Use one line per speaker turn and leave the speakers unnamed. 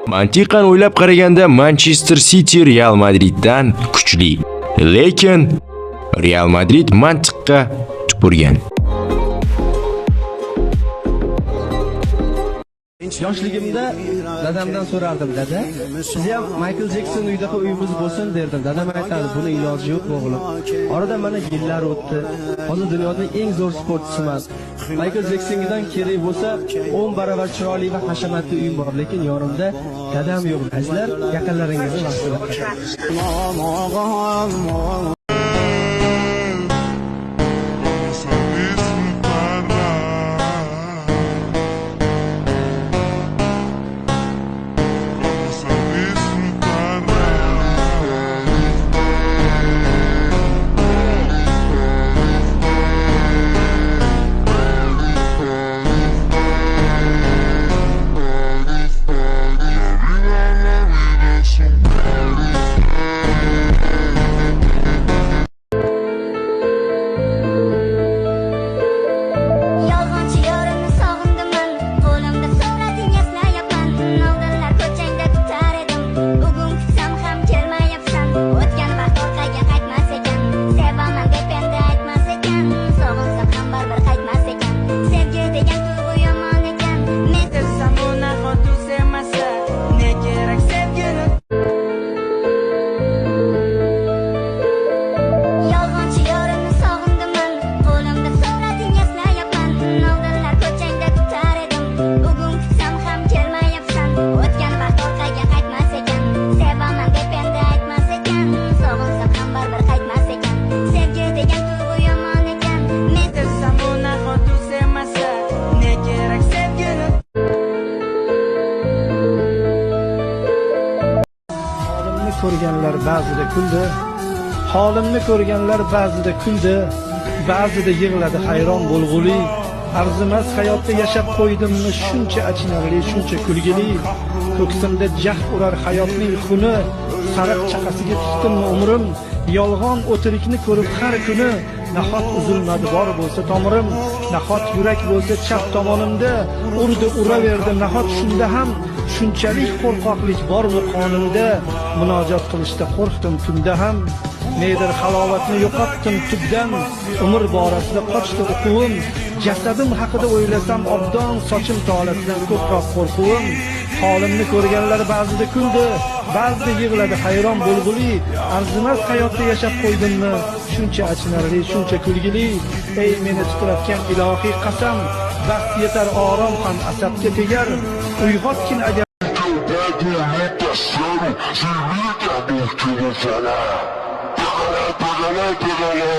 Mantiqan o'ylab qaraganda Manchester City Real Madriddan kuchli. Lekin Real Madrid mantiqqa tupurgan.
Yoshligimda dadamdan so'rardim, dada, siz ham Michael Jackson uydaqa uyimiz bo'lsin derdim. Dadam aytadi, buni iloji yo'q o'g'lim. Oradan mana yillar o'tdi. Hozir dunyoda eng zo'r sportchiman. Michael Jacksondan kerak bo'lsa 10 barobar chiroyli va hashamatli uyim bor, lekin yonimda dadam yo'q. Azizlar, yaqinlaringizni vaqtida. Ko'rganlar ba'zida kuldi, holimni ko'rganlar ba'zida kuldi, ba'zida yig'ladi hayron bo'lg'uli. Arzimas hayotda yashab qo'ydimmi shuncha achinarli, shuncha kulgili. Ko'ksimda jah urar hayotning xuni, sariq chaqasiga tutdimmi umrim. Yolg'on o'tirikni ko'rib har kuni, nahot uzilmadi bor bo'lsa tomirim. Nahot yurak bo'lsa chap tomonimda, urdi uraverdi nahot shunda ham. Shunchalik qo'rqoqlik bormi qonimda, munojot qilishda qo'rqdim tunda ham. Nedir halovatni yo'qotdim tubdan, umr borasida qochdi o'quvim. Jasadim haqida o'ylasam obdon, sochim tolasidan ko'proq qo'rquvim. Holimni ko'rganlar ba'zida kuldi, ba'zida yig'ladi hayron bo'lg'uli. Arzimas hayotda yashab qo'ydimmi shuncha achinarli, shuncha kulgili. Ey meni titratgan ilohiy qasam, baxt yetar orom ham asabga tegar. Uyg'otgin agar
Pagale,